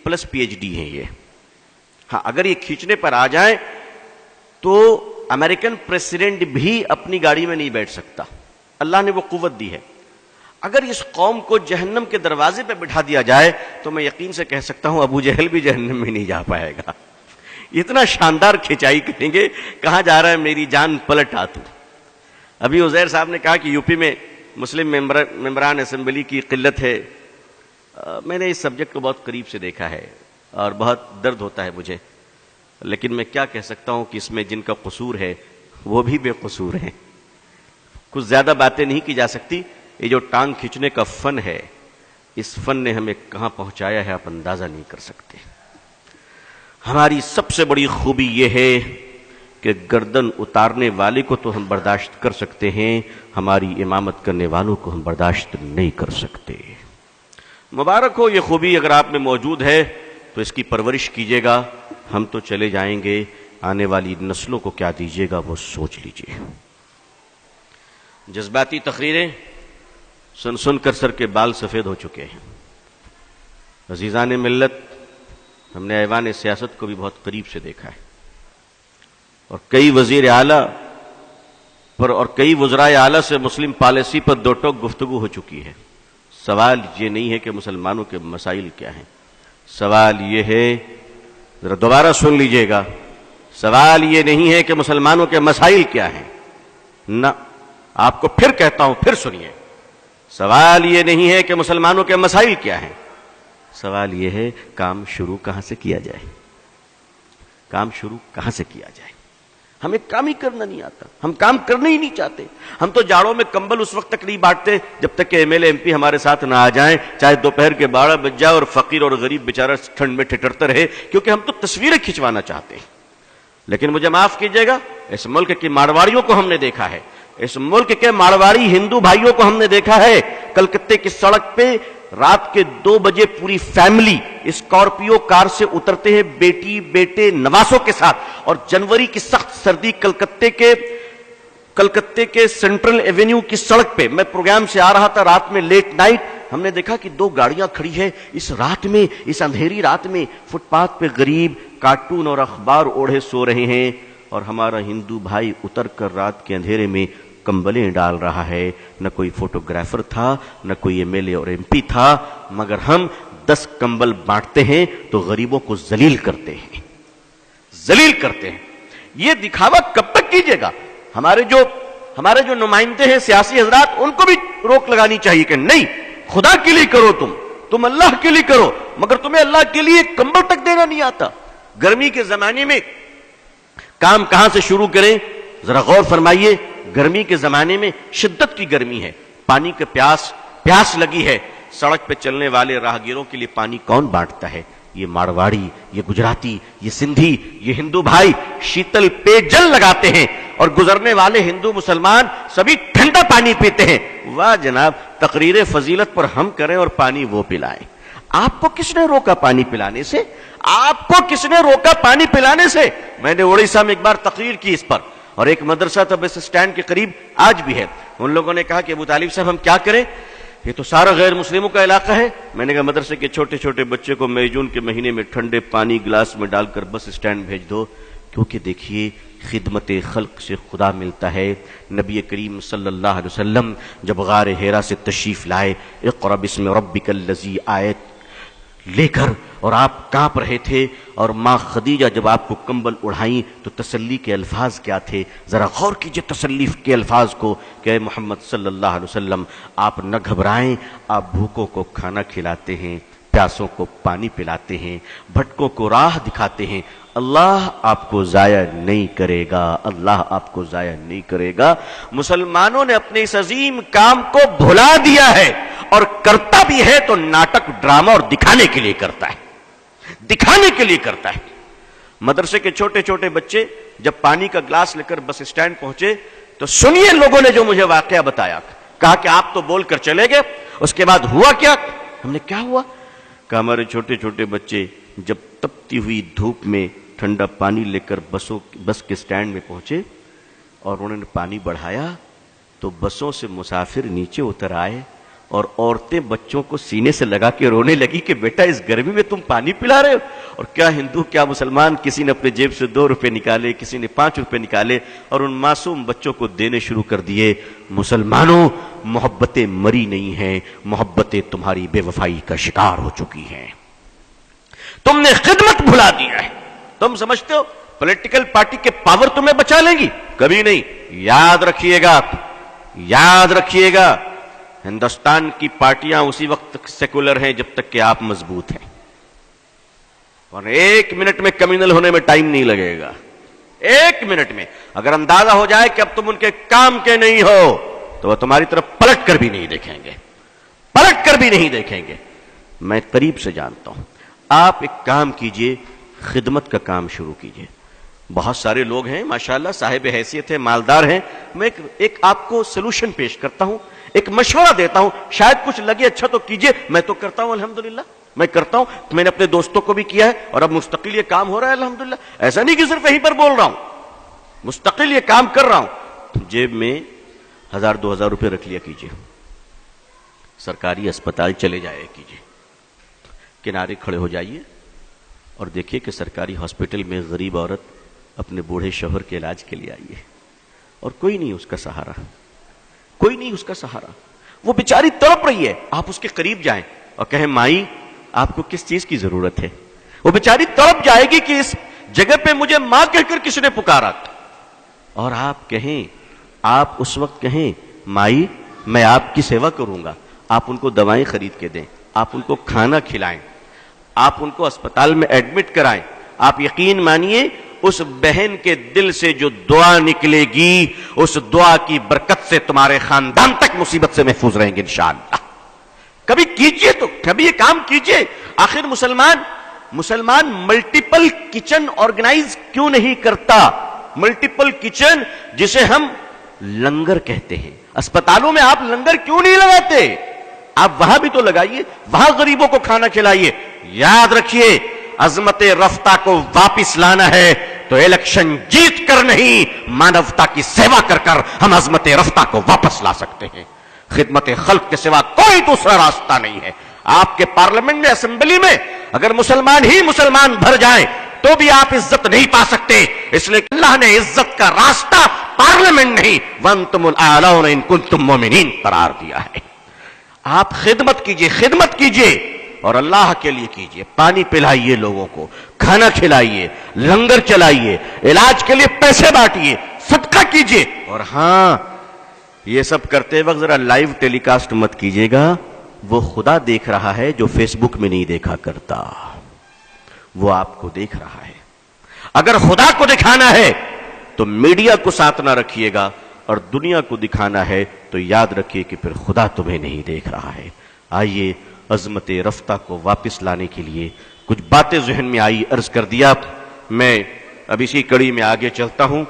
Plus P H D ہیں یہ. ہاں اگر یہ کھینچنے پر آ جائیں تو امریکن پریسیڈنٹ بھی اپنی گاڑی میں نہیں بیٹھ سکتا. اللہ نے وہ قوت دی ہے. اگر اس قوم کو جہنم کے دروازے پہ بٹھا دیا جائے تو میں یقین سے کہہ سکتا ہوں ابو جہل بھی جہنم میں نہیں جا پائے گا. اتنا شاندار کھچائی کریں گے, کہاں جا رہا ہے میری جان پلٹ آ تو. ابھی عزیر صاحب نے کہا کہ یو پی میں مسلم ممبران اسمبلی کی قلت ہے. میں نے اس سبجیکٹ کو بہت قریب سے دیکھا ہے اور بہت درد ہوتا ہے مجھے, لیکن میں کیا کہہ سکتا ہوں کہ اس میں جن کا قصور ہے وہ بھی بے قصور ہیں. کچھ زیادہ باتیں نہیں کی جا سکتی. یہ جو ٹانگ کھینچنے کا فن ہے, اس فن نے ہمیں کہاں پہنچایا ہے آپ اندازہ نہیں کر سکتے. ہماری سب سے بڑی خوبی یہ ہے کہ گردن اتارنے والے کو تو ہم برداشت کر سکتے ہیں, ہماری امامت کرنے والوں کو ہم برداشت نہیں کر سکتے. مبارک ہو یہ خوبی اگر آپ میں موجود ہے تو اس کی پرورش کیجیے گا. ہم تو چلے جائیں گے, آنے والی نسلوں کو کیا دیجیے گا وہ سوچ لیجیے. جذباتی تقریریں سن سن کر سر کے بال سفید ہو چکے ہیں. عزیزان ملت, ہم نے ایوان سیاست کو بھی بہت قریب سے دیکھا ہے اور کئی وزیر اعلیٰ پر اور کئی وزرائے اعلیٰ سے مسلم پالیسی پر دو ٹوک گفتگو ہو چکی ہے. سوال یہ نہیں ہے کہ مسلمانوں کے مسائل کیا ہیں, سوال یہ ہے, ذرا دوبارہ سن لیجئے گا, سوال یہ نہیں ہے کہ مسلمانوں کے مسائل کیا ہیں. نہ, آپ کو پھر کہتا ہوں, پھر سنیے. سوال یہ نہیں ہے کہ مسلمانوں کے مسائل کیا ہیں, سوال یہ ہے کام شروع کہاں سے کیا جائے. کام شروع کہاں سے کیا جائے. ہمیں کام ہی کرنا نہیں آتا, ہم کام کرنا ہی نہیں چاہتے. ہم تو جاڑوں میں کمبل اس وقت تک نہیں بانٹتے جب تک کہ M L A M P ہمارے ساتھ نہ آ جائیں, چاہے دوپہر کے 12 بج جائے اور فقیر اور غریب بیچارہ ٹھنڈ میں ٹھٹرتا رہے, کیونکہ ہم تو تصویریں کھنچوانا چاہتے ہیں. لیکن مجھے معاف کیجیے گا, اس ملک کی مارواڑیوں کو ہم نے دیکھا ہے, اس ملک کے مارواڑی ہندو بھائیوں کو ہم نے دیکھا ہے. کلکتے کی سڑک پہ رات کے 2 بجے پوری فیملی اسکارپیو کار سے اترتے ہیں بیٹی بیٹے نواسوں کے ساتھ, اور جنوری کی سخت سردی کلکتے کے سینٹرل ایونیو کی سڑک پہ, میں پروگرام سے آ رہا تھا رات میں لیٹ نائٹ, ہم نے دیکھا کہ 2 گاڑیاں کھڑی ہے اس رات میں, اس اندھیری رات میں فٹ پاتھ پہ غریب کارٹون اور اخبار اوڑھے سو رہے ہیں, اور ہمارا ہندو بھائی اتر کر رات کے اندھیرے میں کمبلیں ڈال رہا ہے. نہ کوئی فوٹوگرافر تھا, نہ کوئی ایم ایل اے اور ایم پی تھا, مگر ہم 10 کمبل بانٹتے ہیں تو غریبوں کو ذلیل کرتے ہیں, ذلیل کرتے ہیں. یہ دکھاوا کب تک کیجیے گا؟ ہمارے جو نمائندے ہیں سیاسی حضرات, ان کو بھی روک لگانی چاہیے کہ نہیں, خدا کے لیے کرو, تم اللہ کے لیے کرو, مگر تمہیں اللہ کے لیے کمبل تک دینا نہیں آتا. گرمی کے زمانے میں کام کہاں سے شروع کریں؟ ذرا غور فرمائیے. گرمی کے زمانے میں شدت کی گرمی ہے, پانی کے پیاس لگی ہے, سڑک پہ چلنے والے راہگیروں کے لیے پانی کون بانٹتا ہے؟ یہ مارواڑی, یہ گجراتی, یہ سندھی, یہ ہندو بھائی شیتل پے جل لگاتے ہیں, اور گزرنے والے ہندو مسلمان سبھی ٹھنڈا پانی پیتے ہیں. واہ جناب, تقریر فضیلت پر ہم کریں اور پانی وہ پلائیں. آپ کو کس نے روکا پانی پلانے سے؟ آپ کو کس نے روکا پانی پلانے سے؟ میں نے اڑیسہ میں ایک بار تقریر کی اس پر, اور ایک مدرسہ تھا بس اسٹینڈ کے قریب, آج بھی ہے. ان لوگوں نے کہا کہ ابو طالب صاحب ہم کیا کریں, یہ تو سارا غیر مسلموں کا علاقہ ہے. میں نے کہا مدرسے کے چھوٹے چھوٹے بچے کو مئی جون کے مہینے میں ٹھنڈے پانی گلاس میں ڈال کر بس اسٹینڈ بھیج دو, کیونکہ دیکھیے خدمت خلق سے خدا ملتا ہے. نبی کریم صلی اللہ علیہ وسلم جب غار حرا سے تشریف لائے, اقرأ بسم ربک الذی آیت لے کر, اور آپ کانپ رہے تھے, اور ماں خدیجہ جب آپ کو کمبل اڑھائیں تو تسلی کے الفاظ کیا تھے؟ ذرا غور کیجئے تسلی کے الفاظ کو کہ اے محمد صلی اللہ علیہ وسلم, آپ نہ گھبرائیں, آپ بھوکوں کو کھانا کھلاتے ہیں, پیاسوں کو پانی پلاتے ہیں, بھٹکوں کو راہ دکھاتے ہیں. اللہ آپ کو ضائع نہیں کرے گا, اللہ آپ کو ضائع نہیں کرے گا. مسلمانوں نے اپنے اس عظیم کام کو بھلا دیا ہے, اور کرتا بھی ہے تو ناٹک ڈرامہ اور دکھانے کے لیے کرتا ہے, دکھانے کے لیے کرتا ہے. مدرسے کے چھوٹے چھوٹے بچے جب پانی کا گلاس لے کر بس اسٹینڈ پہنچے تو سنیے لوگوں نے جو مجھے واقعہ بتایا. کہا کہ آپ تو بول کر چلے گئے, اس کے بعد ہوا کیا؟ ہم نے کیا ہوا؟ کہ ہمارے چھوٹے چھوٹے بچے جب تپتی ہوئی دھوپ میں ٹھنڈا پانی لے کر بس کے اسٹینڈ میں پہنچے اور انہوں نے پانی بڑھایا تو بسوں سے مسافر نیچے اتر آئے اور عورتیں بچوں کو سینے سے لگا کے رونے لگی کہ بیٹا اس گرمی میں تم پانی پلا رہے ہو. اور کیا ہندو کیا مسلمان, کسی نے اپنے جیب سے 2 روپے نکالے, کسی نے 5 روپے نکالے اور ان معصوم بچوں کو دینے شروع کر دیے. مسلمانوں, محبتیں مری نہیں ہیں, محبتیں تمہاری بے وفائی کا شکار ہو چکی ہیں. تم نے خدمت بھلا دیا ہے. تم سمجھتے ہو پولیٹیکل پارٹی کے پاور تمہیں بچا لیں گی؟ کبھی نہیں. یاد رکھیے گا, یاد رکھیے گا, ہندوستان کی پارٹیاں اسی وقت سیکولر ہیں جب تک کہ آپ مضبوط ہیں, اور 1 منٹ میں کمیونل ہونے میں ٹائم نہیں لگے گا. 1 منٹ میں اگر اندازہ ہو جائے کہ اب تم ان کے کام کے نہیں ہو تو وہ تمہاری طرف پلٹ کر بھی نہیں دیکھیں گے, پلٹ کر بھی نہیں دیکھیں گے. میں قریب سے جانتا ہوں. آپ ایک کام کیجئے, خدمت کا کام شروع کیجئے. بہت سارے لوگ ہیں ماشاءاللہ, صاحب حیثیت ہیں, مالدار ہیں. میں ایک آپ کو سلوشن پیش کرتا ہوں, ایک مشورہ دیتا ہوں, شاید کچھ لگے اچھا تو کیجئے. میں تو کرتا ہوں الحمدللہ, میں کرتا ہوں. میں نے اپنے دوستوں کو بھی کیا ہے اور اب مستقل یہ کام ہو رہا ہے الحمدللہ. ایسا نہیں کہ صرف یہیں پر بول رہا ہوں, مستقل یہ کام کر رہا ہوں. جیب میں 1000-2000 روپے رکھ لیا کیجئے, سرکاری اسپتال چلے جایا کیجئے, کنارے کھڑے ہو جائیے اور دیکھیے کہ سرکاری ہاسپٹل میں غریب عورت اپنے بوڑھے شوہر کے علاج کے لیے آئی ہے اور کوئی نہیں اس کا سہارا, کوئی نہیں اس کا سہارا. وہ بیچاری تڑپ رہی ہے, آپ اس کے قریب جائیں اور کہیں مائی آپ کو کس چیز کی ضرورت ہے. وہ بیچاری تڑپ جائے گی کہ اس جگہ پہ مجھے ماں کہہ کر کس نے پکارا, اور آپ کہیں, آپ اس وقت کہیں مائی میں آپ کی سیوا کروں گا. آپ ان کو دوائیں خرید کے دیں, آپ ان کو کھانا کھلائیں, آپ ان کو اسپتال میں ایڈمٹ کرائیں. آپ یقین مانیے اس بہن کے دل سے جو دعا نکلے گی, اس دعا کی برکت سے تمہارے خاندان تک مصیبت سے محفوظ رہیں گے انشاءاللہ. کبھی کیجئے, تو کبھی یہ کام کیجئے. آخر مسلمان ملٹیپل کچن آرگنائز کیوں نہیں کرتا؟ ملٹیپل کچن جسے ہم لنگر کہتے ہیں. اسپتالوں میں آپ لنگر کیوں نہیں لگاتے؟ آپ وہاں بھی تو لگائیے, وہاں غریبوں کو کھانا کھلائیے. یاد رکھیے, عظمت رفتہ کو واپس لانا ہے تو الیکشن جیت کر نہیں, مانوتا کی سیوا کر کر ہم عظمت رفتہ کو واپس لا سکتے ہیں. خدمت خلق کے سوا کوئی دوسرا راستہ نہیں ہے. آپ کے پارلیمنٹ میں, اسمبلی میں اگر مسلمان ہی مسلمان بھر جائیں تو بھی آپ عزت نہیں پا سکتے, اس لیے اللہ نے عزت کا راستہ پارلیمنٹ نہیں وَأَنْتُمُ الْأَعْلَوْنَ إِن كُنتُم مُؤْمِنِينَ قرار دیا ہے. آپ خدمت کیجئے, خدمت کیجئے اور اللہ کے لیے کیجئے. پانی پلائیے لوگوں کو, کھانا کھلائیے, لنگر چلائیے, علاج کے لیے پیسے بانٹیے, صدقہ کیجئے. اور ہاں, یہ سب کرتے وقت ذرا لائیو ٹیلی کاسٹ مت کیجئے گا. وہ خدا دیکھ رہا ہے جو فیس بک میں نہیں دیکھا کرتا, وہ آپ کو دیکھ رہا ہے. اگر خدا کو دکھانا ہے تو میڈیا کو ساتھ نہ رکھیے گا, اور دنیا کو دکھانا ہے تو یاد رکھیے کہ پھر خدا تمہیں نہیں دیکھ رہا ہے. آئیے عظمت رفتہ کو واپس لانے کے لیے کچھ باتیں ذہن میں آئی, عرض کر دیا. میں اب اسی کڑی میں آگے چلتا ہوں.